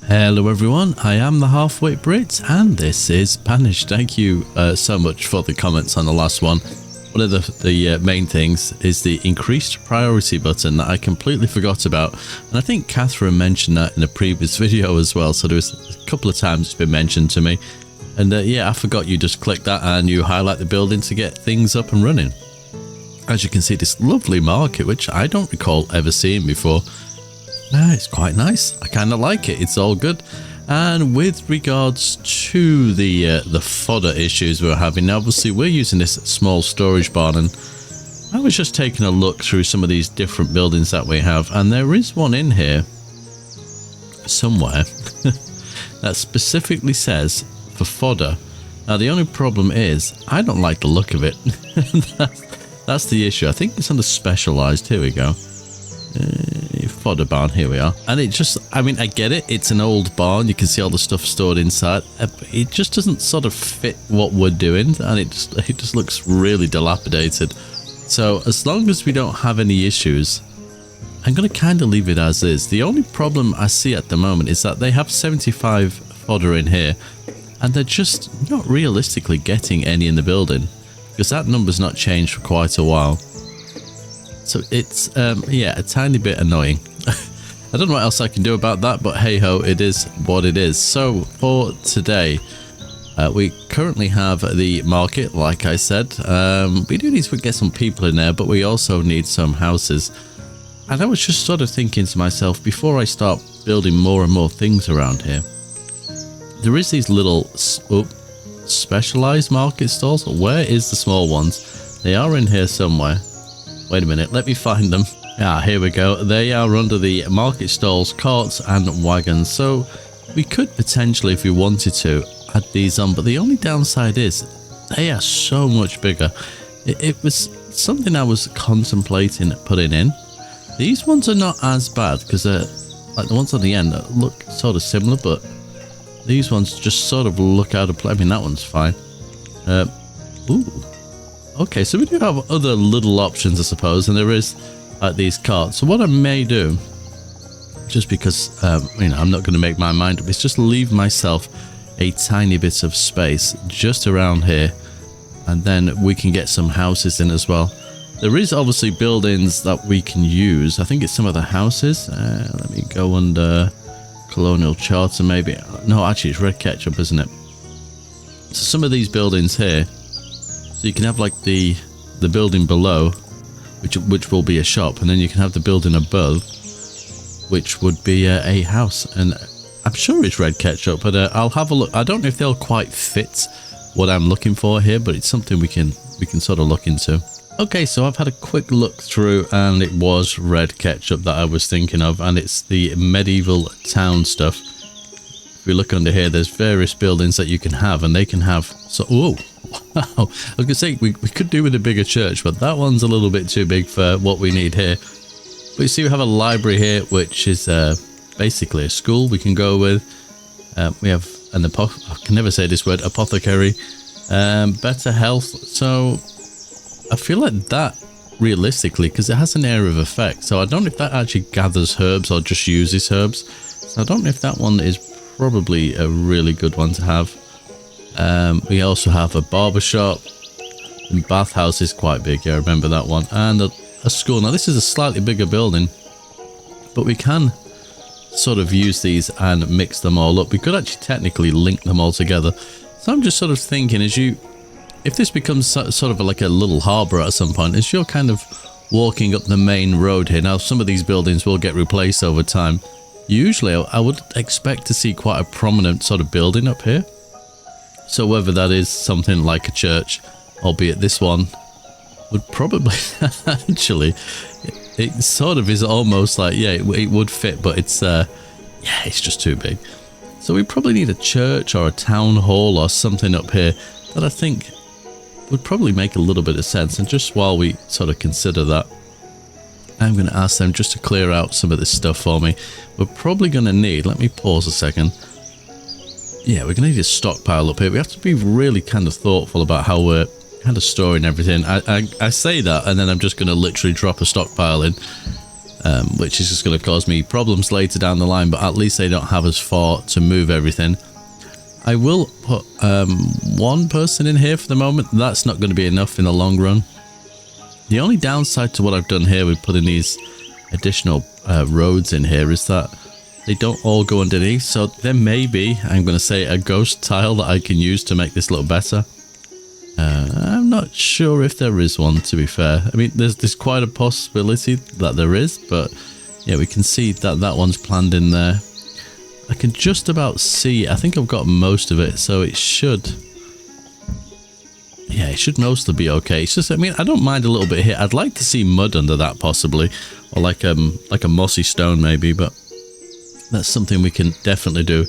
Hello everyone, I am the HalfWit Brit and this is Banished. Thank you so much for the comments on the last one. One of the main things is the increased priority button that I completely forgot about, and I think Catherine mentioned that in a previous video as well, so there was a couple of times it's been mentioned to me. And yeah, I forgot you just click that and you highlight the building to get things up and running. As you can see, this lovely market, which I don't recall ever seeing before. It's quite nice. I kind of like it. It's all good. And with regards to the fodder issues we're having, now obviously we're using this small storage barn, and I was just taking a look through some of these different buildings that we have, and there is one in here somewhere that specifically says for fodder. Now the only problem is I don't like the look of it. That's the issue. I think it's under specialized. Here we go. Fodder barn, here we are. And it just, I mean, I get it, it's an old barn, you can see all the stuff stored inside. It just doesn't sort of fit what we're doing, and it just looks really dilapidated. So as long as we don't have any issues, I'm going to kind of leave it as is. The only problem I see at the moment is that they have 75 fodder in here, and they're just not realistically getting any in the building, because that number's not changed for quite a while. So it's, yeah, a tiny bit annoying. I don't know what else I can do about that, but hey ho, it is what it is. So for today, we currently have the market, like I said. We do need to get some people in there, but we also need some houses. And I was just sort of thinking to myself, before I start building more and more things around here, there is these little specialized market stalls. Where is the small ones? They are in here somewhere. Wait a minute, let me find them. Ah, here we go. They are under the market stalls, carts and wagons. So we could potentially, if we wanted to, add these on. But the only downside is they are so much bigger. It was something I was contemplating putting in. These ones are not as bad because they're like the ones on the end that look sort of similar, but these ones just sort of look out of place. I mean, that one's fine. Ooh. Okay, so we do have other little options, I suppose, and there is these carts. So what I may do, just because, you know, I'm not going to make my mind up, is just leave myself a tiny bit of space just around here, and then we can get some houses in as well. There is obviously buildings that we can use. I think it's some of the houses. Let me go under Colonial Charter, maybe. No, actually, it's Red Ketchup, isn't it? So some of these buildings here, so you can have like the building below, which will be a shop, and then you can have the building above, which would be a house. And I'm sure it's Red Ketchup, but I'll have a look. I don't know if they'll quite fit what I'm looking for here, but it's something we can sort of look into. Okay, so I've had a quick look through, and it was Red Ketchup that I was thinking of, and it's the medieval town stuff. If we look under here, there's various buildings that you can have, and they can have, so, oh, wow, I was going to say, we could do with a bigger church, but that one's a little bit too big for what we need here. But you see, we have a library here, which is basically a school we can go with. We have an I can never say this word, apothecary, better health. So I feel like that, realistically, because it has an area of effect. So I don't know if that actually gathers herbs or just uses herbs. So I don't know if that one is probably a really good one to have. We also have a barber shop, and bathhouse is quite big. Yeah, I remember that one. And a school. Now this is a slightly bigger building, but we can sort of use these and mix them all up. We could actually technically link them all together. So I'm just sort of thinking, if this becomes sort of like a little harbour at some point, as you're kind of walking up the main road here. Now some of these buildings will get replaced over time. Usually I would expect to see quite a prominent sort of building up here. So whether that is something like a church, albeit this one would probably actually, it sort of is almost like, yeah, it would fit, but it's yeah, it's just too big. So we probably need a church or a town hall or something up here that I think would probably make a little bit of sense. And just while we sort of consider that, I'm going to ask them just to clear out some of this stuff for me. We're probably going to need, let me pause a second. Yeah, we're going to need a stockpile up here. We have to be really kind of thoughtful about how we're kind of storing everything. I say that, and then I'm just going to literally drop a stockpile in. which is just going to cause me problems later down the line, but at least they don't have as far to move everything. I will put one person in here for the moment. That's not going to be enough in the long run. The only downside to what I've done here with putting these additional roads in here is that they don't all go underneath, so there may be, I'm going to say, a ghost tile that I can use to make this look better. I'm not sure if there is one, to be fair. I mean, there's quite a possibility that there is, but yeah, we can see that that one's planned in there. I can just about see, I think I've got most of it, so it should, yeah, it should mostly be okay. It's just, I mean, I don't mind a little bit here. I'd like to see mud under that possibly, or like a mossy stone maybe, but that's something we can definitely do.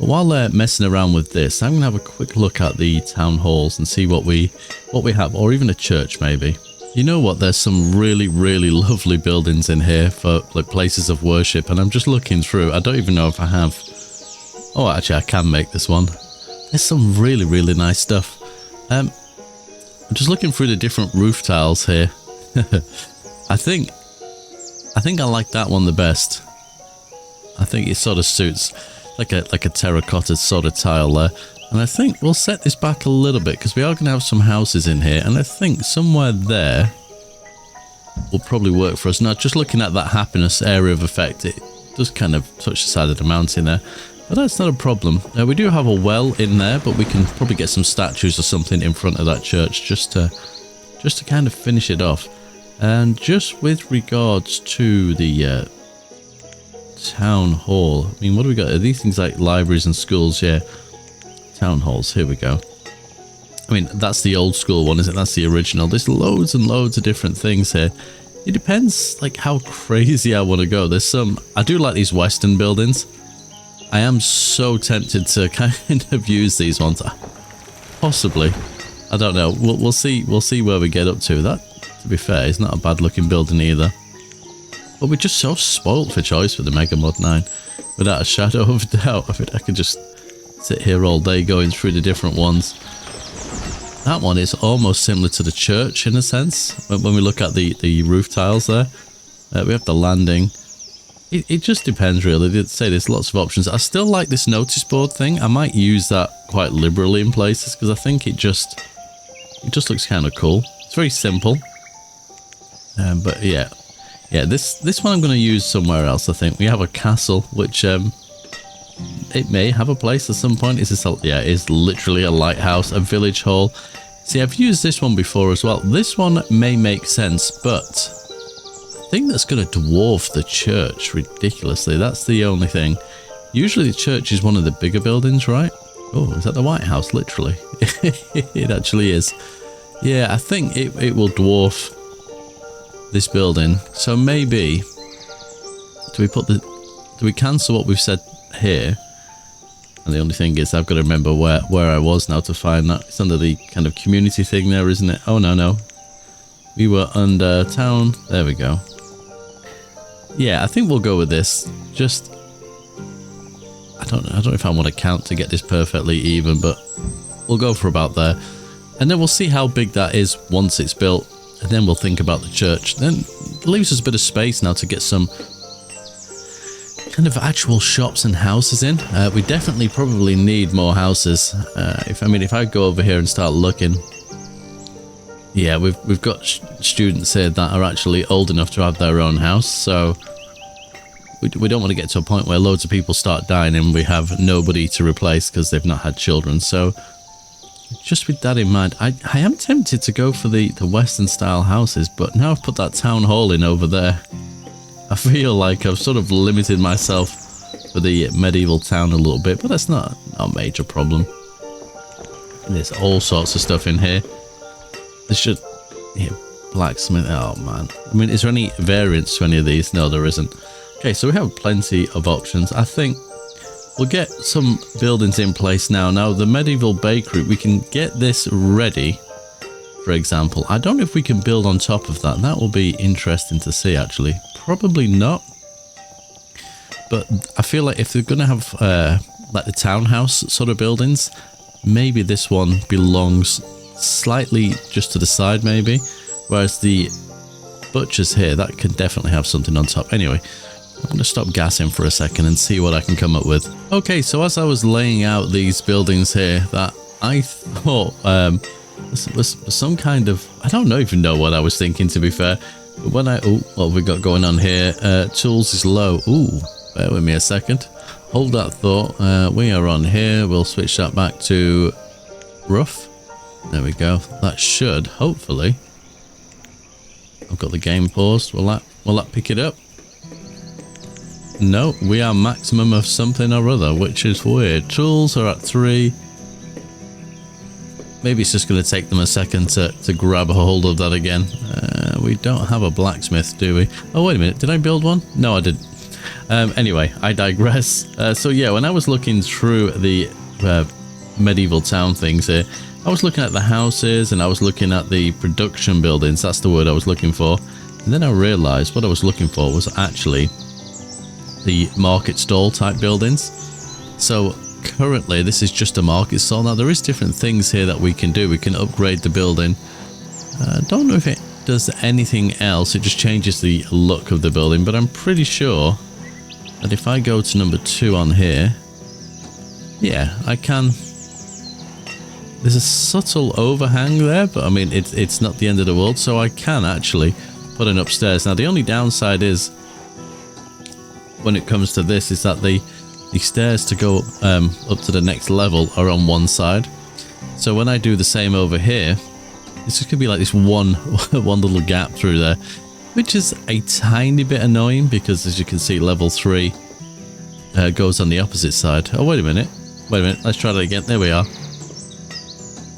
But while they're messing around with this, I'm gonna have a quick look at the town halls and see what we have, or even a church maybe. You know what? There's some really lovely buildings in here for like places of worship, and I'm just looking through. I don't even know if I have. Oh, actually, I can make this one. There's some really nice stuff. I'm just looking through the different roof tiles here. I think I like that one the best. I think it sort of suits like a terracotta sort of tile there. And I think we'll set this back a little bit because we are going to have some houses in here. And I think somewhere there will probably work for us. Now, just looking at that happiness area of effect, it does kind of touch the side of the mountain there. But that's not a problem. We do have a well in there, but we can probably get some statues or something in front of that church just to kind of finish it off. And just with regards to the town hall, I mean, what do we got? Are these things like libraries and schools? Yeah, town halls. Here we go. I mean, that's the old school one, isn't it? That's the original. There's loads and loads of different things here. It depends like how crazy I want to go. There's some, I do like these Western buildings. I am so tempted to kind of use these ones. Possibly. I don't know. We'll see where we get up to. That, to be fair, is not a bad looking building either. But we're just so spoilt for choice with the MegaMod9. Without a shadow of a doubt. I mean, I could just sit here all day going through the different ones. That one is almost similar to the church in a sense. When we look at the roof tiles there. We have the landing. It just depends really. They did say there's lots of options. I still like this notice board thing. I might use that quite liberally in places because I think it just looks kind of cool. It's very simple. But yeah, this one I'm going to use somewhere else. I think we have a castle, which it may have a place at some point. Is this? Yeah, it is literally a lighthouse, a village hall. See, I've used this one before as well. This one may make sense, but I think that's going to dwarf the church ridiculously. That's the only thing. Usually the church is one of the bigger buildings, right? Oh, is that the White House? Literally. It actually is. Yeah, I think it will dwarf this building. So maybe do we cancel what we've said here? And the only thing is I've got to remember where I was now to find that. It's under the kind of community thing there, isn't it? Oh no. We were under town. There we go. Yeah, I think we'll go with this. Just I don't know if I want to count to get this perfectly even, but we'll go for about there. And then we'll see how big that is once it's built. And then we'll think about the church. Then it leaves us a bit of space now to get some kind of actual shops and houses in. We definitely probably need more houses. If I go over here and start looking, yeah, we've got students here that are actually old enough to have their own house. So we don't want to get to a point where loads of people start dying and we have nobody to replace because they've not had children. So just with that in mind, I am tempted to go for the Western style houses, but now I've put that town hall in over there, I feel like I've sort of limited myself for the medieval town a little bit, but that's not a major problem. There's all sorts of stuff in here. There should, yeah, blacksmith. Oh man, I mean, is there any variants to any of these? No, there isn't. Okay, so we have plenty of options. I think we'll get some buildings in place now. Now, the medieval bakery, we can get this ready, for example. I don't know if we can build on top of that. That will be interesting to see, actually. Probably not. But I feel like if they're going to have like the townhouse sort of buildings, maybe this one belongs slightly just to the side, maybe. Whereas the butcher's here. That can definitely have something on top. Anyway, I'm going to stop gassing for a second and see what I can come up with. Okay, so as I was laying out these buildings here, that I thought was some kind of... I don't even know what I was thinking, to be fair. But when I... Oh, what have we got going on here? Tools is low. Ooh, bear with me a second. Hold that thought. We are on here. We'll switch that back to rough. There we go. That should, hopefully... I've got the game paused. Will that pick it up? No, we are maximum of something or other, which is weird. Tools are at 3. Maybe it's just going to take them a second to grab a hold of that again. We don't have a blacksmith, do we? Oh, wait a minute. Did I build one? No, I didn't. Anyway, I digress. So yeah, when I was looking through the medieval town things here, I was looking at the houses and I was looking at the production buildings. That's the word I was looking for. And then I realized what I was looking for was actually the market stall type buildings. So currently this is just a market stall. Now there is different things here that we can do. We can upgrade the building. I don't know if it does anything else. It just changes the look of the building, but I'm pretty sure that if I go to number 2 on here, yeah, I can. There's a subtle overhang there, but I mean it's not the end of the world, so I can actually put it upstairs. Now the only downside is, when it comes to this, is that the stairs to go up to the next level are on one side. So when I do the same over here, it's just gonna be like this one little gap through there, which is a tiny bit annoying because, as you can see, level 3 goes on the opposite side. Oh, wait a minute, let's try that again. There we are.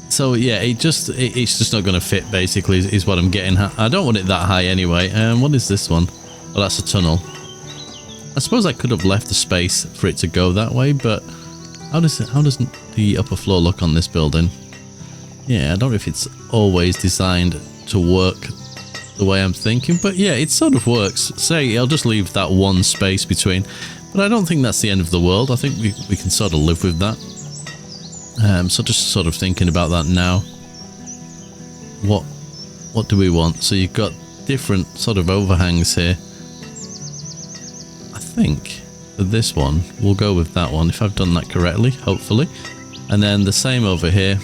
So yeah, it's just not going to fit, basically, is what I'm getting at. I don't want it that high anyway. What is this one? Oh, that's a tunnel. I suppose I could have left the space for it to go that way, but how does the upper floor look on this building? Yeah, I don't know if it's always designed to work the way I'm thinking, but yeah, it sort of works. Say, I'll just leave that one space between, but I don't think that's the end of the world. I think we can sort of live with that. So just sort of thinking about that now. What do we want? So you've got different sort of overhangs here. I think for this one, we'll go with that one, if I've done that correctly, hopefully. And then the same over here.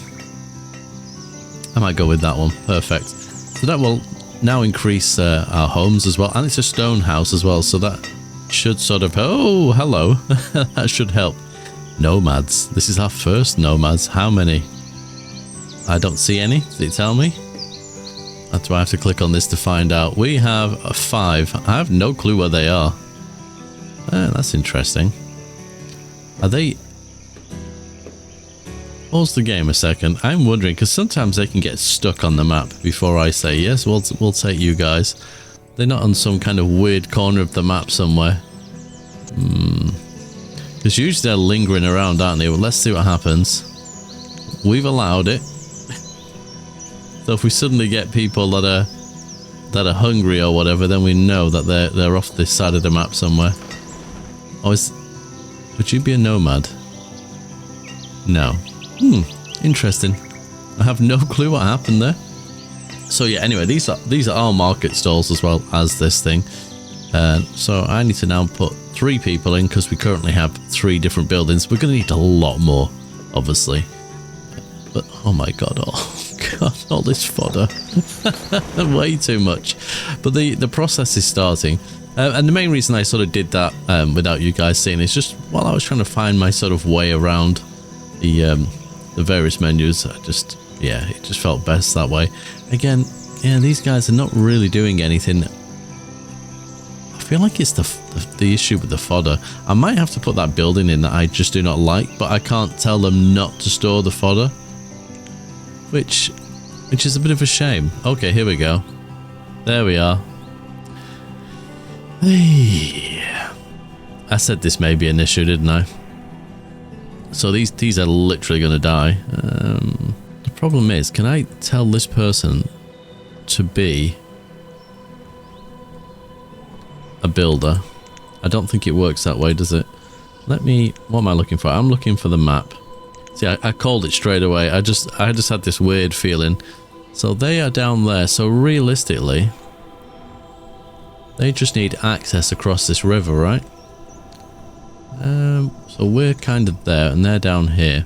I might go with that one. Perfect. So that will now increase our homes as well. And it's a stone house as well, so that should sort of... Oh, hello. That should help. Nomads. This is our first nomads. How many? I don't see any. Did it tell me? Do I have to click on this to find out? We have 5. I have no clue where they are. That's interesting. Are they... Pause the game a second. I'm wondering, because sometimes they can get stuck on the map before I say yes, we'll take you guys. They're not on some kind of weird corner of the map somewhere. Because usually they're lingering around, aren't they? Well, let's see what happens. We've allowed it. So if we suddenly get people that are hungry or whatever, then we know that they're off this side of the map somewhere. Oh, would you be a nomad? No. Interesting. I have no clue what happened there. So yeah, anyway, these are our market stalls as well as this thing. So I need to now put 3 people in because we currently have 3 different buildings. We're going to need a lot more, obviously. But oh my god, all this fodder. Way too much. But the process is starting. And the main reason I sort of did that without you guys seeing is just while I was trying to find my sort of way around the various menus. It just felt best that way. Again, yeah, these guys are not really doing anything. I feel like it's the issue with the fodder. I might have to put that building in that I just do not like, but I can't tell them not to store the fodder, which is a bit of a shame. Okay, here we go. There we are. Hey. I said this may be an issue, didn't I? So these are literally going to die. The problem is, can I tell this person to be a builder? I don't think it works that way, does it? What am I looking for? I'm looking for the map. See, I called it straight away. I just had this weird feeling. So they are down there. So realistically, They just need access across this river, right? So we're kind of there, and they're down here.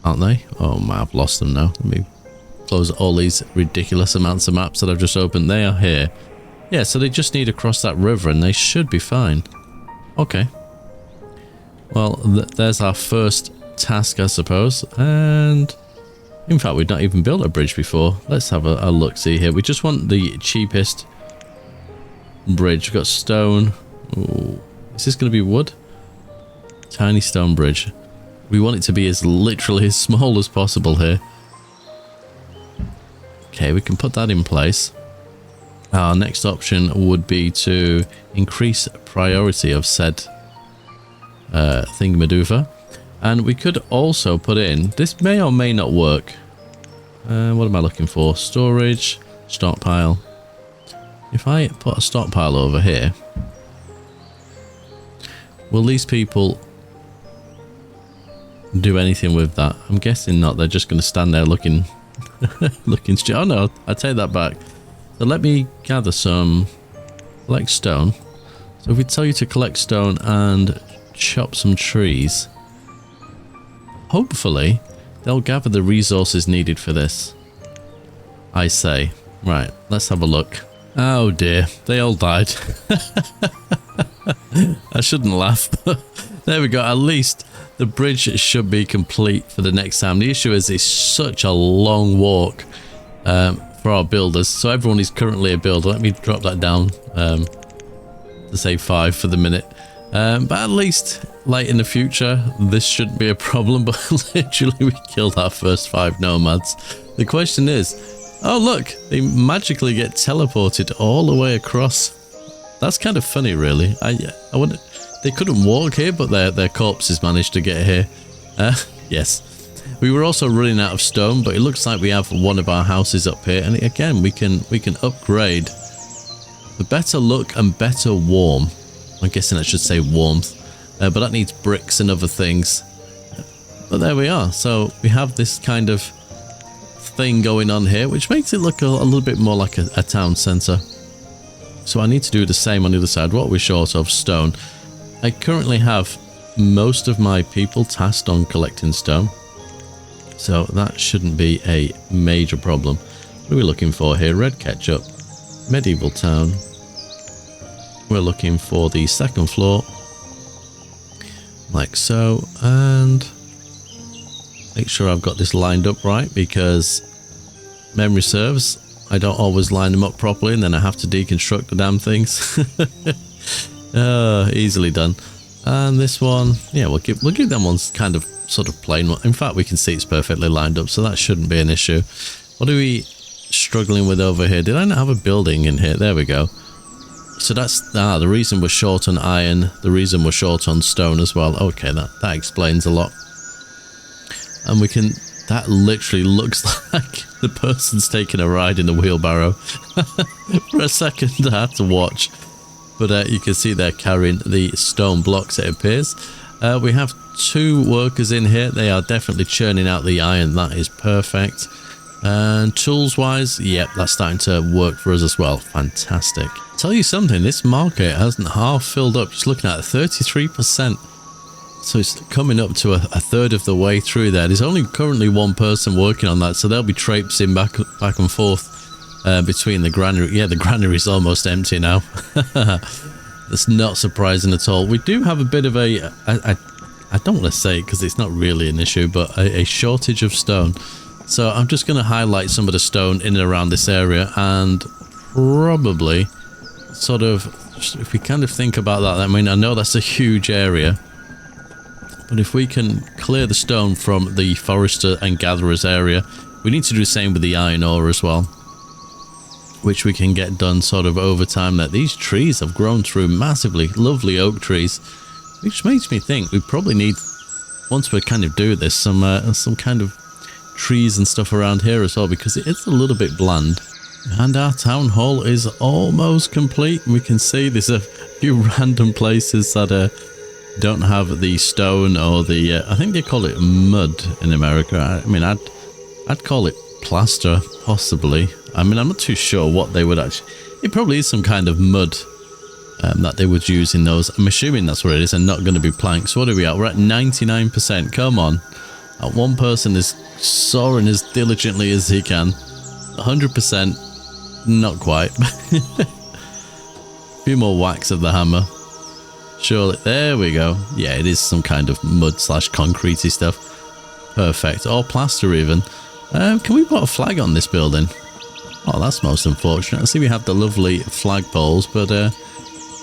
Aren't they? Oh man, I've lost them now. Let me close all these ridiculous amounts of maps that I've just opened. They are here. Yeah, so they just need to cross that river, and they should be fine. Okay. Well, there's our first task, I suppose. And in fact, we've not even built a bridge before. Let's have a look-see here. We just want the cheapest bridge. We've got stone. Ooh. Is this going to be wood? Tiny stone bridge. We want it to be as literally as small as possible here. Okay, we can put that in place. Our next option would be to increase priority of said thingamadoofa. And we could also put in, this may or may not work. What am I looking for? Storage, stockpile. If I put a stockpile over here, will these people do anything with that? I'm guessing not. They're just going to stand there looking looking stupid. Oh no, I take that back. So let me gather some, collect stone. So if we tell you to collect stone and chop some trees, hopefully they'll gather the resources needed for this, I say. Right, let's have a look. Oh dear, they all died. I shouldn't laugh, but there we go. At least the bridge should be complete for the next time. The issue is it's such a long walk for our builders. So everyone is currently a builder. Let me drop that down to say 5 for the minute. But at least, like in the future, this shouldn't be a problem. But literally, we killed our first 5 nomads. The question is, oh look, they magically get teleported all the way across. That's kind of funny, really. I wonder, they couldn't walk here, but their corpses managed to get here. Yes. We were also running out of stone, but it looks like we have one of our houses up here, and again we can upgrade for better look and better warm. I'm guessing I should say warmth, but that needs bricks and other things. But there we are. So we have this kind of thing going on here, which makes it look a little bit more like a town centre. So I need to do the same on the other side. What we're short of? Stone. I currently have most of my people tasked on collecting stone, so that shouldn't be a major problem. What are we looking for here? Red ketchup, medieval town. We're looking for the second floor, like so, and make sure I've got this lined up right, because memory serves, I don't always line them up properly, and then I have to deconstruct the damn things. Easily done. And this one, yeah, we'll give them ones kind of sort of plain. In fact, we can see it's perfectly lined up, so that shouldn't be an issue. What are we struggling with over here? Did I not have a building in here? There we go. So that's the reason we're short on iron, the reason we're short on stone as well. Okay, that explains a lot. And we can, that literally looks like the person's taking a ride in the wheelbarrow. For a second I had to watch, but you can see they're carrying the stone blocks, it appears. We have 2 workers in here. They are definitely churning out the iron. That is perfect. And tools wise, yep, that's starting to work for us as well. Fantastic. Tell you something, this market hasn't half filled up. Just looking at it, 33%. So it's coming up to a third of the way through there. There's only currently 1 person working on that, so they'll be traipsing back and forth between the granary. Yeah, the granary is almost empty now. That's not surprising at all. We do have a bit of a, I don't want to say it because it's not really an issue, but a shortage of stone. So I'm just going to highlight some of the stone in and around this area, and probably sort of, if we kind of think about that, I mean, I know that's a huge area, but if we can clear the stone from the forester and gatherers area, we need to do the same with the iron ore as well, which we can get done sort of over time. That these trees have grown through massively, lovely oak trees, which makes me think we probably need, once we kind of do this, some kind of trees and stuff around here as well, because it's a little bit bland. And our town hall is almost complete. We can see there's a few random places that don't have the stone or the I think they call it mud in America. I mean, I'd call it plaster, possibly. I mean, I'm not too sure what they would actually... It probably is some kind of mud that they would use in those. I'm assuming that's what it is and not going to be planks. What are we at? We're at 99%. Come on. One person is sawing as diligently as he can. 100%. Not quite. A few more whacks of the hammer. Surely. There we go. Yeah, it is some kind of mud slash concretey stuff. Perfect. Or plaster even. Can we put a flag on this building? Oh, that's most unfortunate. I see we have the lovely flag poles, but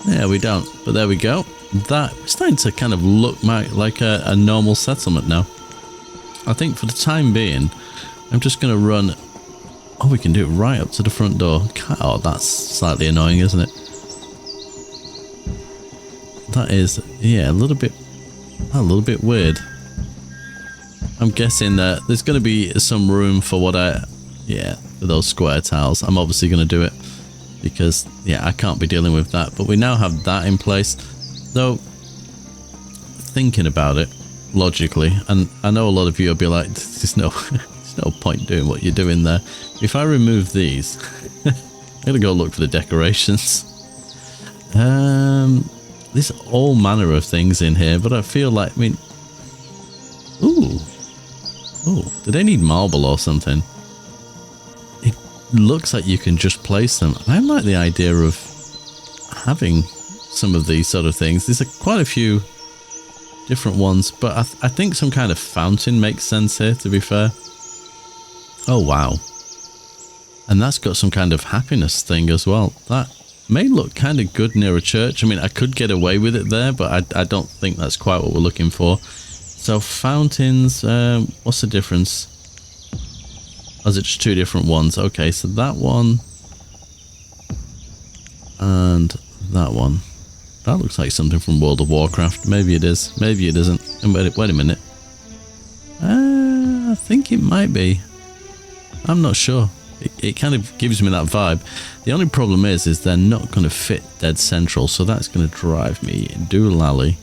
yeah, we don't. But there we go. That's starting to kind of look like a normal settlement now. I think for the time being, I'm just going to run... Oh, we can do it right up to the front door. Oh, that's slightly annoying, isn't it? That is, yeah, a little bit weird. I'm guessing that there's going to be some room for for those square tiles. I'm obviously going to do it because, yeah, I can't be dealing with that. But we now have that in place. Though, thinking about it logically, and I know a lot of you will be like, there's no point doing what you're doing there. If I remove these, I'm going to go look for the decorations. There's all manner of things in here, but I feel like, I mean, ooh, do they need marble or something? It looks like you can just place them. I like the idea of having some of these sort of things. There's quite a few different ones, but I think some kind of fountain makes sense here, to be fair. Oh, wow. And that's got some kind of happiness thing as well. That may look kind of good near a church. I mean, I could get away with it there, but I don't think that's quite what we're looking for. So fountains, what's the difference? Oh, is it just two different ones? Okay, so that one and that one. That looks like something from World of Warcraft. Maybe it is. Maybe it isn't. And wait a minute. I think it might be. I'm not sure. It kind of gives me that vibe. The only problem is they're not going to fit dead central, so that's going to drive me doolally.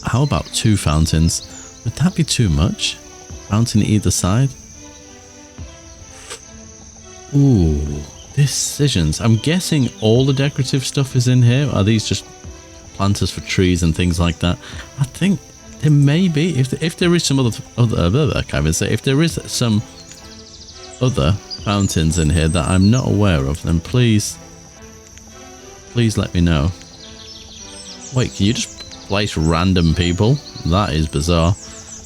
How about two fountains? Would that be too much? Fountain either side? Ooh, decisions. I'm guessing all the decorative stuff is in here. Are these just planters for trees and things like that? I think there may be. If there is some other I can't even say. If there is some other fountains in here that I'm not aware of, then please let me know. Wait, can you just place random people? That is bizarre.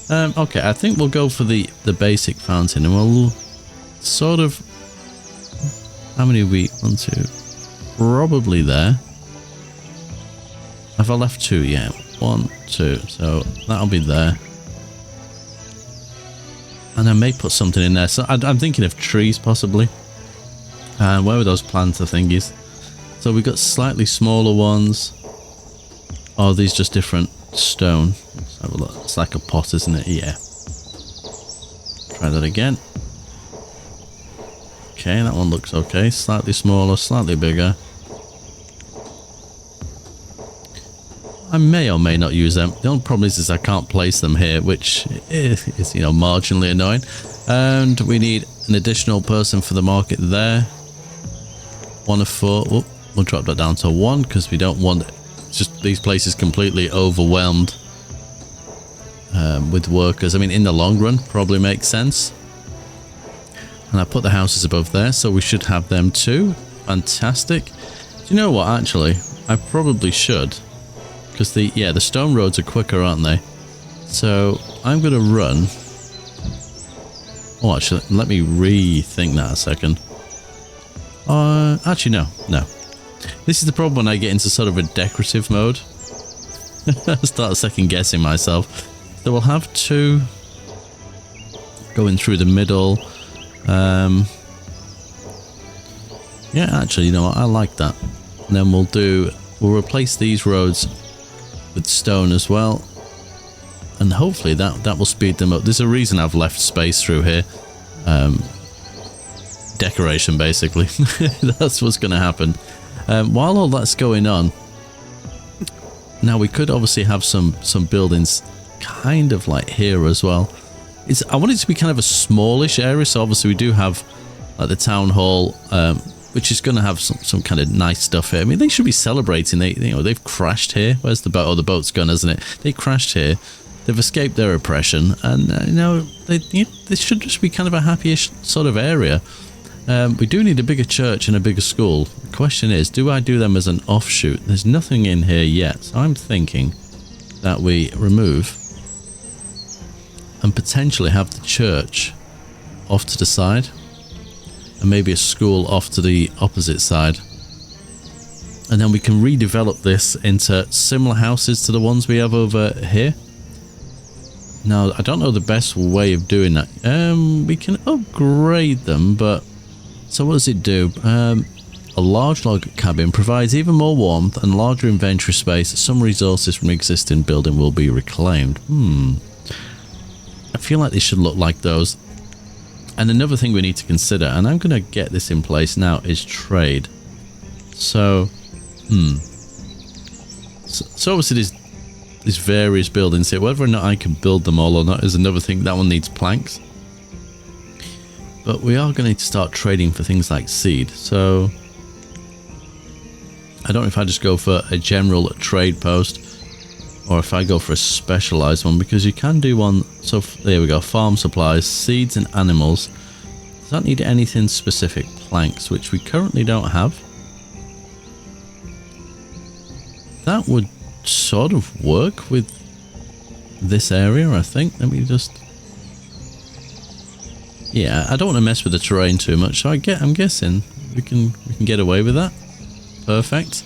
Okay, I think we'll go for the basic fountain, and we'll sort of... How many are we... 1, 2... Probably there. Have I left 2? Yeah. 1, 2. So that'll be there. And I may put something in there. So I'm thinking of trees, possibly. And where were those planter thingies? So we've got slightly smaller ones. Oh, these just different stone. Let's have a look. It's like a pot, isn't it? Yeah. Try that again. Okay, that one looks okay. Slightly smaller, slightly bigger. I may or may not use them. The only problem is I can't place them here, which is, you know, marginally annoying. And we need an additional person for the market there. 1 of 4. Oh, we'll drop that down to 1 because we don't want just these places completely overwhelmed with workers. I mean, in the long run, probably makes sense. And I put the houses above there, so we should have them too. Fantastic. Do you know what? Actually, I probably should. Because the stone roads are quicker, aren't they? So I'm going to run. Oh, actually, let me rethink that a second. Actually, no. This is the problem when I get into sort of a decorative mode. I start second guessing myself. So we'll have 2 going through the middle. Yeah, actually, you know what? I like that. And then we'll replace these roads with stone as well, and hopefully that will speed them up. There's a reason I've left space through here. Decoration, basically. That's what's going to happen. While all that's going on, now we could obviously have some buildings kind of like here as well. I want it to be kind of a smallish area. So obviously we do have like the town hall, which is going to have some kind of nice stuff here. I mean, they should be celebrating. They've crashed here. Where's the boat? Oh, the boat's gone, isn't it? They crashed here. They've escaped their oppression, and this should just be kind of a happy-ish sort of area. We do need a bigger church and a bigger school. The question is, do I do them as an offshoot? There's nothing in here yet, so I'm thinking that we remove and potentially have the church off to the side, and maybe a school off to the opposite side, and then we can redevelop this into similar houses to the ones we have over here. Now, I don't know the best way of doing that. We can upgrade them, but so what does it do? A large log cabin provides even more warmth and larger inventory space. Some resources from existing building will be reclaimed. I feel like they should look like those. And another thing we need to consider, and I'm going to get this in place now, is trade. So obviously there's various buildings here. Whether or not I can build them all or not is another thing. That one needs planks. But we are going to need to start trading for things like seed. So I don't know if I just go for a general trade post or if I go for a specialized one, because you can do one. So there we go. Farm supplies, seeds and animals. Does that need anything specific? Planks, which we currently don't have. That would sort of work with this area, I think. Let me just... Yeah, I don't want to mess with the terrain too much, so I'm guessing we can get away with that. Perfect.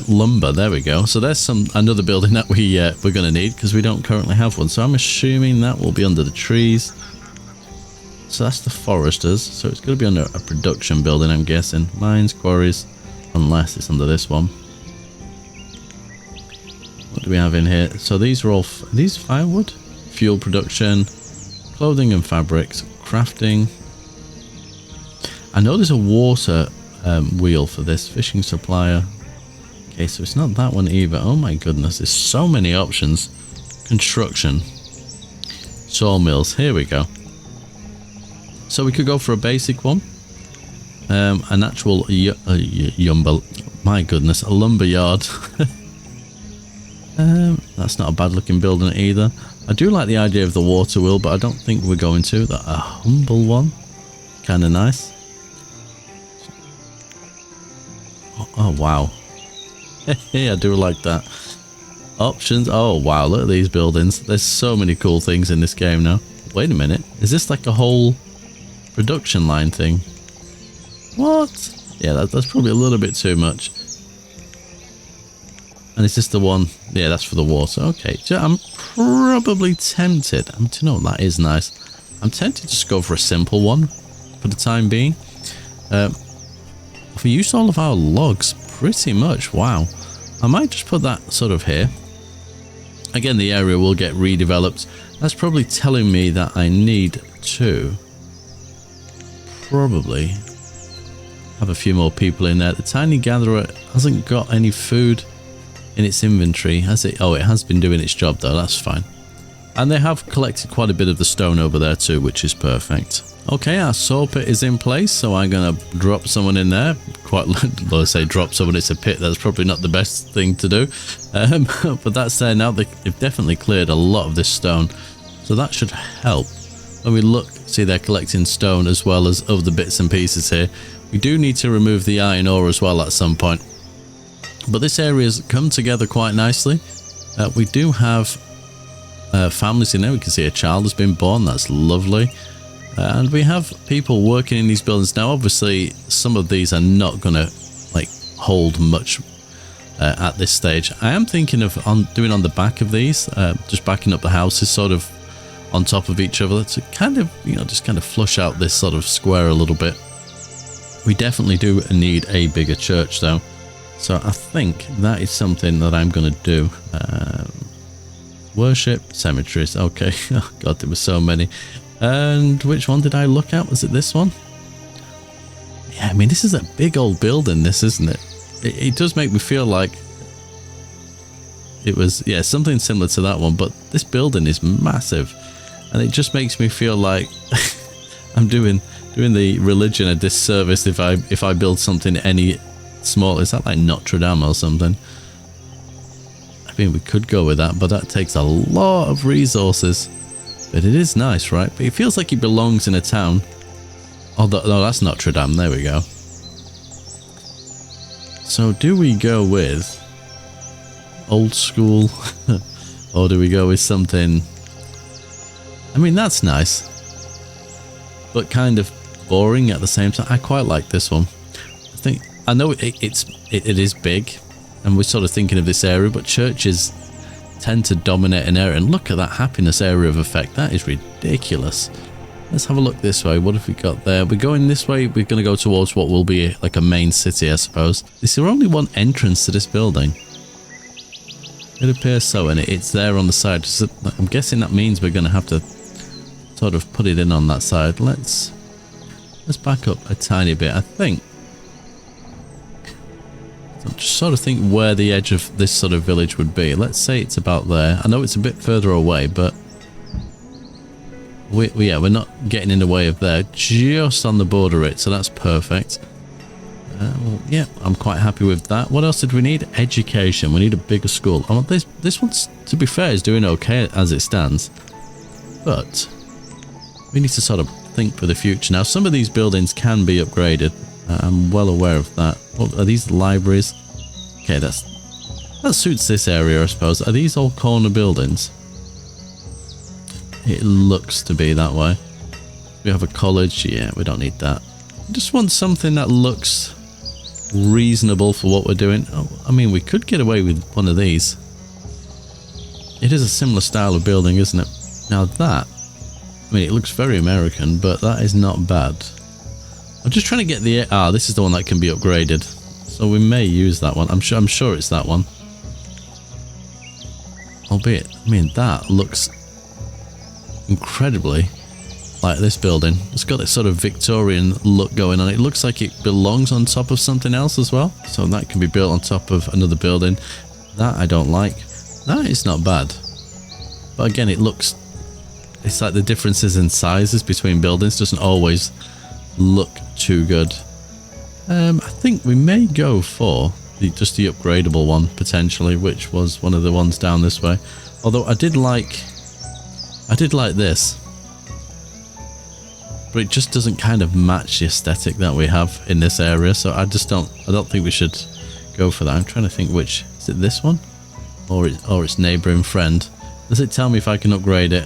Lumber, there we go. So there's another building that we're going to need, because we don't currently have one. So I'm assuming that will be under the trees. So that's the foresters. So it's going to be under a production building, I'm guessing. Mines, quarries, unless it's under this one. What do we have in here? So these are all these firewood, fuel production, clothing and fabrics, crafting. I know there's a water wheel for this, fishing supplier. Okay, so it's not that one either. Oh my goodness, there's so many options. Construction, sawmills. Here we go. So we could go for a basic one, an actual my goodness, a lumber yard. That's not a bad looking building either. I do like the idea of the water wheel, but I don't think we're going to. A humble one, kind of nice. Oh wow. I do like that. Options. Oh wow, look at these buildings. There's so many cool things in this game now. Wait a minute, is this like a whole production line thing? What? Yeah, that's probably a little bit too much. And is this the one? Yeah, that's for the water. Okay, so I'm probably tempted. Do you know, that is nice. I'm tempted to just go for a simple one for the time being. We used all of our logs pretty much. Wow. I might just put that sort of here. Again, the area will get redeveloped. That's probably telling me that I need to probably have a few more people in there. The tiny gatherer hasn't got any food in its inventory, has it? Oh, it has been doing its job though. That's fine. And they have collected quite a bit of the stone over there too, which is perfect. Okay, our saw pit is in place, so I'm gonna drop someone in there. Quite low, say drop someone, it's a pit. That's probably not the best thing to do, but that's there now. They've definitely cleared a lot of this stone, so that should help. When we look, see they're collecting stone as well as other bits and pieces here. We do need to remove the iron ore as well at some point. But this area's come together quite nicely. We do have families in there. We can see a child has been born. That's lovely. And we have people working in these buildings. Now, obviously, some of these are not going to like hold much at this stage. I am thinking of doing on the back of these, just backing up the houses sort of on top of each other to kind of, just kind of flush out this sort of square a little bit. We definitely do need a bigger church though. So I think that is something that I'm going to do. Worship cemeteries. Okay. Oh God, there were so many. And which one did I look at? Was it this one? Yeah, I mean, this is a big old building, this, isn't it? It does make me feel like it was, yeah, something similar to that one, but this building is massive. And it just makes me feel like I'm doing the religion a disservice if I build something any small. Is that like Notre Dame or something? I mean, we could go with that, but that takes a lot of resources. But it is nice, right? But it feels like it belongs in a town. Oh, no, that's Notre Dame. There we go. So do we go with old school? Or do we go with something... I mean, that's nice. But kind of boring at the same time. I quite like this one. I know it is big. And we're sort of thinking of this area. But churches tend to dominate an area. And look at that happiness area of effect. That is ridiculous. Let's have a look this way. What have we got there? We're going this way. We're going to go towards what will be like a main city, I suppose. Is there only one entrance to this building? It appears so, and it's there on the side. So I'm guessing that means we're going to have to sort of put it in on that side. Let's back up a tiny bit. I think. So just sort of think where the edge of this sort of village would be. Let's say it's about there. I know it's a bit further away, but we're not getting in the way of there. Just on the border of it, so that's perfect. Well, yeah, I'm quite happy with that. What else did we need? Education. We need a bigger school. Oh, this one's, to be fair, is doing okay as it stands. But we need to sort of think for the future. Now, some of these buildings can be upgraded. I'm well aware of that. What, are these libraries? Okay, that suits this area, I suppose. Are these all corner buildings? It looks to be that way. We have a college. Yeah, we don't need that. I just want something that looks reasonable for what we're doing. Oh, I mean, we could get away with one of these. It is a similar style of building, isn't it? Now that, I mean, it looks very American, but that is not bad. I'm just trying to get the... this is the one that can be upgraded. So we may use that one. I'm sure it's that one. Albeit, I mean, that looks incredibly like this building. It's got this sort of Victorian look going on. It looks like it belongs on top of something else as well. So that can be built on top of another building. That I don't like. That is not bad. But again, it looks... It's like the differences in sizes between buildings doesn't always look too good. I think we may go for just the upgradable one, potentially, which was one of the ones down this way. Although I did like this. But it just doesn't kind of match the aesthetic that we have in this area, so I don't think we should go for that. I'm trying to think which, is it this one? Or its neighbouring friend? Does it tell me if I can upgrade it?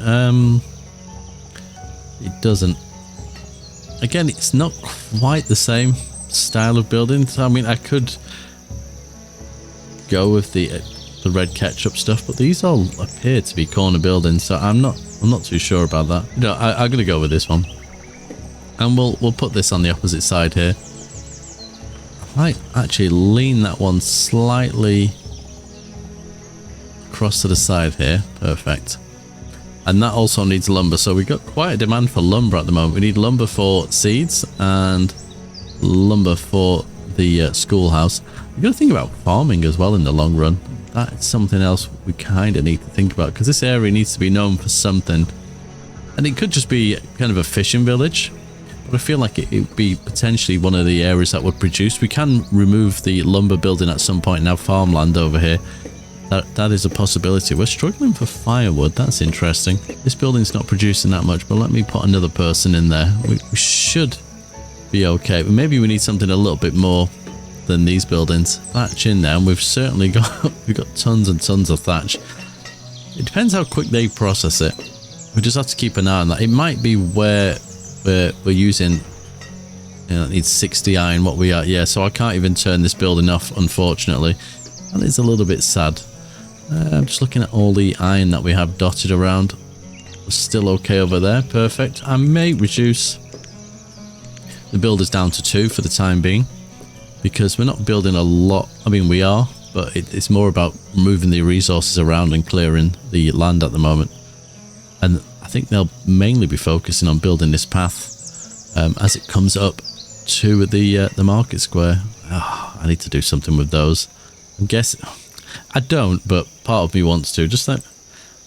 It doesn't. Again, it's not quite the same style of building. So, I mean, I could go with the red ketchup stuff, but these all appear to be corner buildings, so I'm not too sure about that. You know, I'm gonna go with this one. And we'll put this on the opposite side here. I might actually lean that one slightly across to the side here. Perfect. And that also needs lumber. So we've got quite a demand for lumber at the moment. We need lumber for seeds and lumber for the schoolhouse. We've got to think about farming as well in the long run. That's something else we kind of need to think about, because this area needs to be known for something. And it could just be kind of a fishing village. But I feel like it would be potentially one of the areas that would produce. We can remove the lumber building at some point and have farmland over here. That is a possibility. We're struggling for firewood. That's interesting. This building's not producing that much, but let me put another person in there. We should be okay. But maybe we need something a little bit more than these buildings. Thatch in there, and we've certainly got tons and tons of thatch. It depends how quick they process it. We just have to keep an eye on that. It might be where we're using, you know, it needs 60 iron, what we are. Yeah, so I can't even turn this building off, unfortunately. That is a little bit sad. I'm just looking at all the iron that we have dotted around. We're still okay over there. Perfect. I may reduce the builders down to 2 for the time being, because we're not building a lot. I mean, we are, but it's more about moving the resources around and clearing the land at the moment. And I think they'll mainly be focusing on building this path as it comes up to the market square. Oh, I need to do something with those. I'm guessing I don't, but part of me wants to. Just like,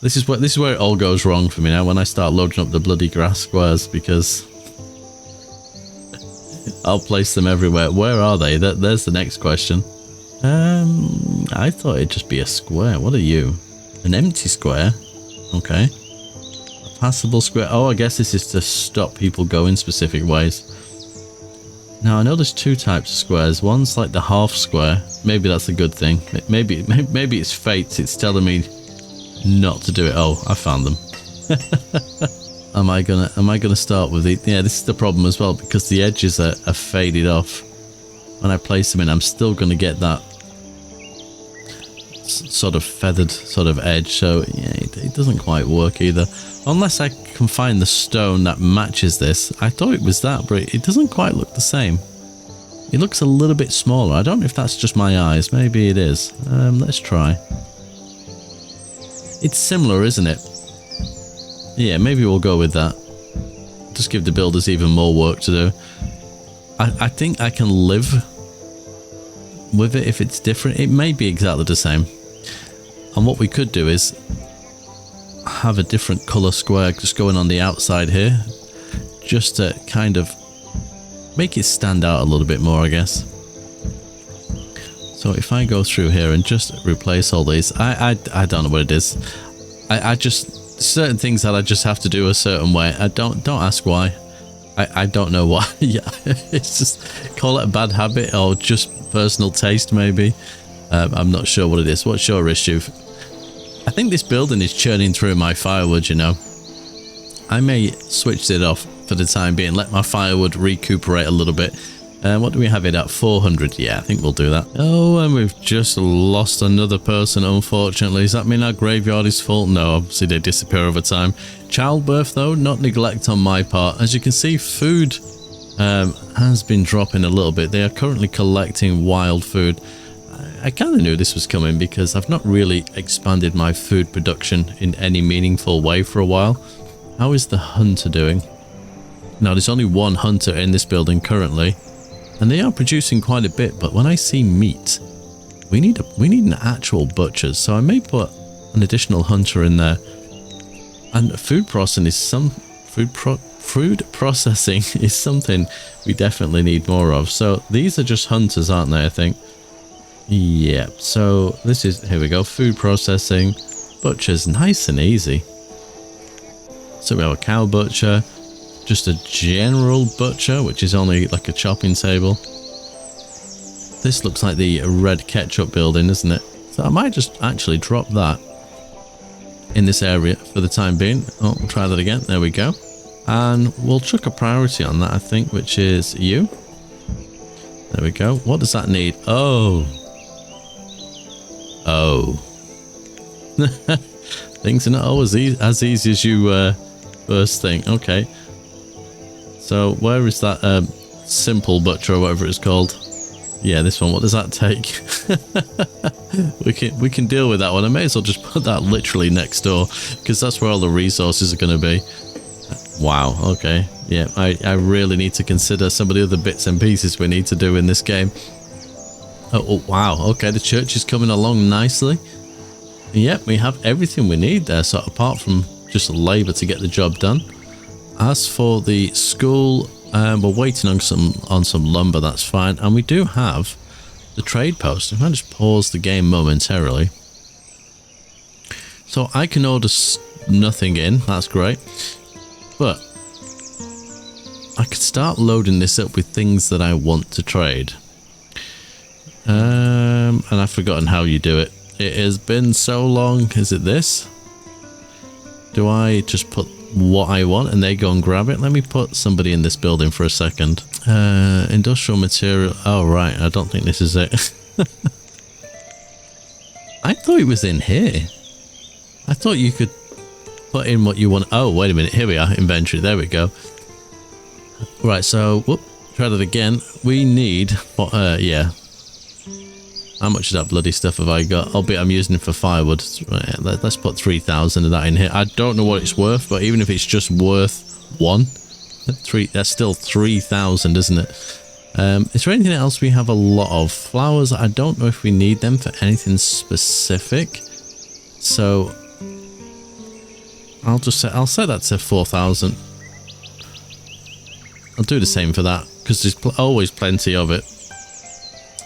This is where it all goes wrong for me now when I start loading up the bloody grass squares, because I'll place them everywhere. Where are they? There's the next question. I thought it'd just be a square. What are you? An empty square? Okay. A passable square. Oh, I guess this is to stop people going specific ways. Now, I know there's two types of squares. One's like the half square. Maybe that's a good thing. Maybe it's fate. It's telling me not to do it. Oh, I found them. Am I gonna start with it? Yeah, this is the problem as well, because the edges are faded off. When I place them in, I'm still gonna get that sort of feathered sort of edge. So yeah, it doesn't quite work either. Unless I can find the stone that matches this. I thought it was that, but it doesn't quite look the same. It looks a little bit smaller. I don't know if that's just my eyes. Maybe it is. Let's try. It's similar, isn't it? Yeah, maybe we'll go with that. Just give the builders even more work to do. I think I can live with it if it's different. It may be exactly the same. And what we could do is have a different colour square just going on the outside here, just to kind of make it stand out a little bit more, I guess. So if I go through here and just replace all these, I don't know what it is. I just, certain things that I just have to do a certain way. I don't ask why. I don't know why. Yeah, it's just, call it a bad habit or just personal taste maybe. I'm not sure what it is. What's your issue? I think this building is churning through my firewood, you know. I may switch it off for the time being, let my firewood recuperate a little bit. What do we have it at? 400. Yeah, I think we'll do that. Oh, and we've just lost another person, unfortunately. Does that mean our graveyard is full? No, obviously they disappear over time. Childbirth, though, not neglect on my part. As you can see, food has been dropping a little bit. They are currently collecting wild food. I kind of knew this was coming because I've not really expanded my food production in any meaningful way for a while. How is the hunter doing? Now, there's only one hunter in this building currently, and they are producing quite a bit, but when I see meat, we need an actual butcher, so I may put an additional hunter in there. And food processing is something we definitely need more of. So these are just hunters, aren't they, I think? Yeah, so this is, here we go, food processing, butchers, nice and easy. So we have a cow butcher, just a general butcher, which is only like a chopping table. This looks like the red ketchup building, isn't it? So I might just actually drop that in this area for the time being. Oh, we'll try that again. There we go. And we'll chuck a priority on that, I think, which is you. There we go. What does that need? Oh. Oh. Things are not always as easy as you first think. Okay. So where is that simple butcher or whatever it's called? Yeah, this one. What does that take? we can deal with that one. I may as well just put that literally next door, because that's where all the resources are going to be. Wow. Okay. Yeah, I really need to consider some of the other bits and pieces we need to do in this game. Oh, wow. Okay, the church is coming along nicely. Yep, we have everything we need there. So apart from just labour to get the job done. As for the school, we're waiting on some lumber. That's fine. And we do have the trade post. If I just pause the game momentarily. So I can order nothing in. That's great. But I could start loading this up with things that I want to trade. And I've forgotten how you do it. It has been so long. Is it this? Do I just put what I want and they go and grab it? Let me put somebody in this building for a second. Industrial material. Oh, right. I don't think this is it. I thought it was in here. I thought you could put in what you want. Oh, wait a minute. Here we are. Inventory. There we go. Right. So, whoop. Try that again. We need, yeah. How much of that bloody stuff have I got? Albeit I'm using it for firewood. Right, let's put 3,000 of that in here. I don't know what it's worth, but even if it's just worth that's still 3,000, isn't it? Is there anything else we have a lot of? Flowers, I don't know if we need them for anything specific. So I'll set that to 4,000. I'll do the same for that because there's always plenty of it.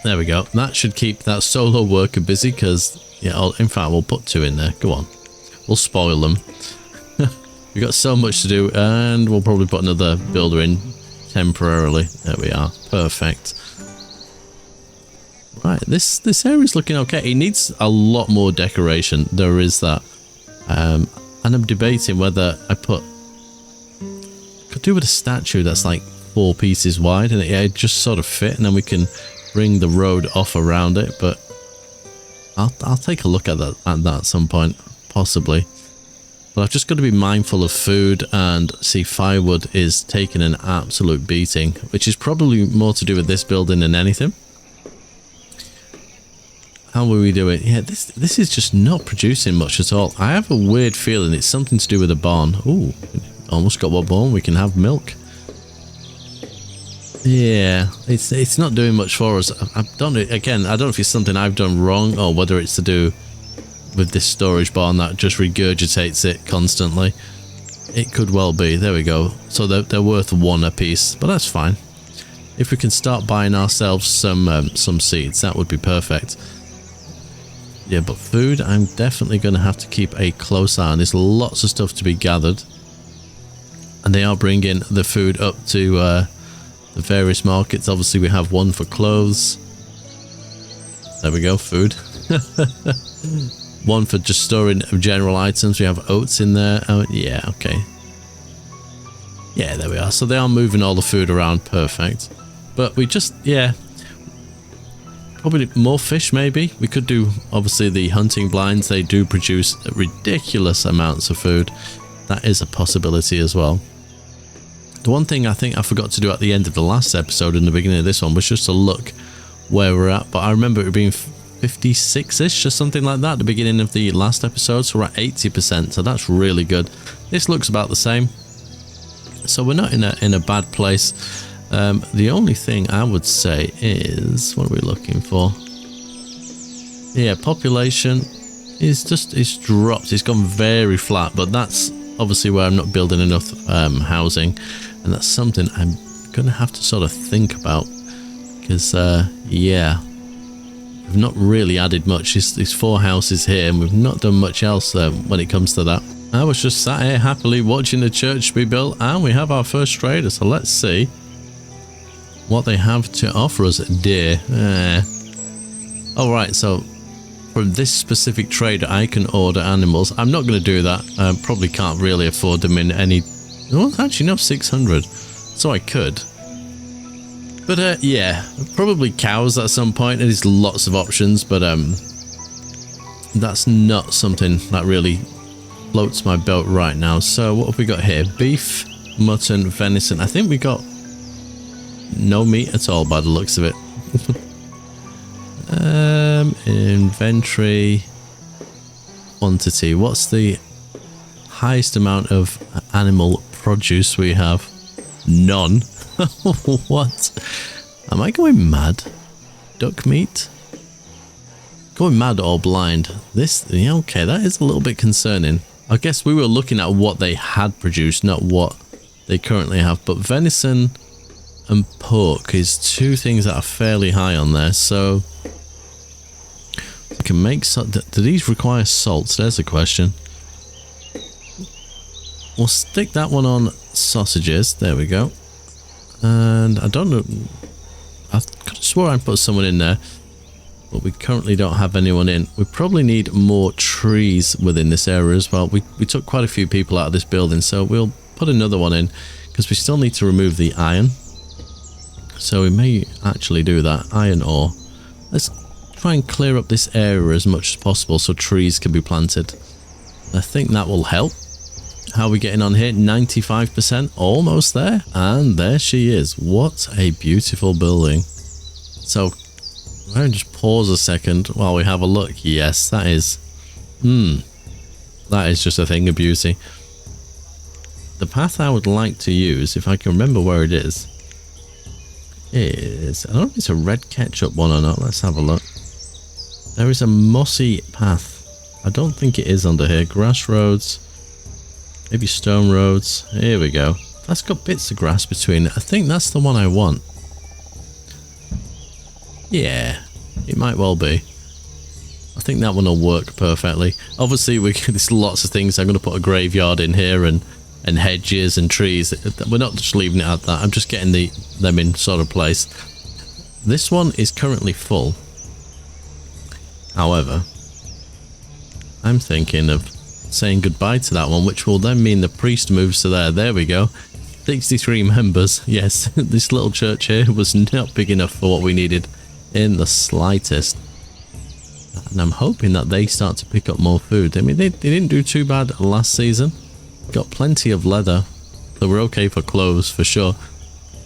There we go. That should keep that solo worker busy because, yeah, in fact, we'll put 2 in there. Go on. We'll spoil them. We've got so much to do, and we'll probably put another builder in temporarily. There we are. Perfect. Right, this area's looking okay. It needs a lot more decoration. There is that. And I'm debating whether I could do with a statue that's like 4 pieces wide, and it just sort of fit, and then we can bring the road off around it. But I'll take a look at that at some point, possibly. But I've just got to be mindful of food, and see, firewood is taking an absolute beating, which is probably more to do with this building than anything. How will we do it? Yeah, this is just not producing much at all. I have a weird feeling it's something to do with a barn. Ooh, almost got one born. We can have milk. Yeah, it's not doing much for us. I don't know if it's something I've done wrong, or whether it's to do with this storage barn that just regurgitates it constantly. It could well be. There we go. So they're worth 1 a piece, but that's fine. If we can start buying ourselves some seeds, that would be perfect. Yeah, but food, I'm definitely going to have to keep a close eye on. There's lots of stuff to be gathered, and they are bringing the food up to the various markets. Obviously, we have one for clothes. There we go, food. One for just storing general items. We have oats in there. Oh, yeah, okay. Yeah, there we are. So they are moving all the food around. Perfect. But we just, yeah, probably more fish maybe. We could do, obviously, the hunting blinds. They do produce ridiculous amounts of food. That is a possibility as well. The one thing I think I forgot to do at the end of the last episode and the beginning of this one was just to look where we're at. But I remember it being 56-ish or something like that at the beginning of the last episode. So we're at 80%. So that's really good. This looks about the same. So we're not in a bad place. The only thing I would say is, what are we looking for? Yeah, population is it's dropped. It's gone very flat, but that's obviously where I'm not building enough housing, and that's something I'm gonna have to sort of think about, because yeah, we've not really added much. These 4 houses here, and we've not done much else when it comes to that. I was just sat here happily watching the church be built, and we have our first trader, so let's see what they have to offer us. Deer. Alright, so from this specific trader I can order animals. I'm not going to do that. Probably can't really afford them in any... Oh, actually no, 600. So I could. But yeah, probably cows at some point. There's lots of options, but that's not something that really floats my boat right now. So what have we got here? Beef, mutton, venison. I think we got no meat at all by the looks of it. Inventory quantity. What's the highest amount of animal produce we have? None. What? Am I going mad? Duck meat? Going mad or blind? This, yeah, okay, that is a little bit concerning. I guess we were looking at what they had produced, not what they currently have. But venison and pork is 2 things that are fairly high on there. So we can make salt. Do these require salt? There's a question. We'll stick that one on sausages. There we go. And I don't know, I could have swore I put someone in there, but we currently don't have anyone in. We probably need more trees within this area as well. We took quite a few people out of this building, so we'll put another one in, because we still need to remove the iron. So we may actually do that. Iron ore. Let's try and clear up this area as much as possible so trees can be planted. I think that will help. How are we getting on here? 95%, almost there. And there she is. What a beautiful building. So I'm going to just pause a second while we have a look. Yes, that is that is just a thing of beauty. The path I would like to use, if I can remember where it is I don't know if it's a red ketchup one or not. Let's have a look. There is a mossy path. I don't think it is under here. Grass roads. Maybe stone roads. Here we go. That's got bits of grass between it. I think that's the one I want. Yeah, it might well be. I think that one will work perfectly. Obviously, there's lots of things. I'm going to put a graveyard in here and hedges and trees. We're not just leaving it at that. I'm just getting them in sort of place. This one is currently full. However, I'm thinking of saying goodbye to that one, which will then mean the priest moves to there. There we go. 63 members. Yes, this little church here was not big enough for what we needed in the slightest. And I'm hoping that they start to pick up more food. I mean, they didn't do too bad last season. Got plenty of leather, so we're okay for clothes for sure.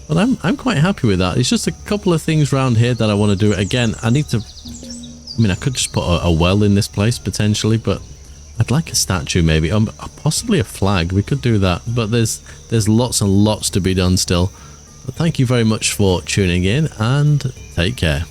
But I'm quite happy with that. It's just a couple of things around here that I want to do. Again, I need to... I mean, I could just put a well in this place potentially, but I'd like a statue maybe. Possibly a flag. We could do that. But there's lots and lots to be done still. But thank you very much for tuning in and take care.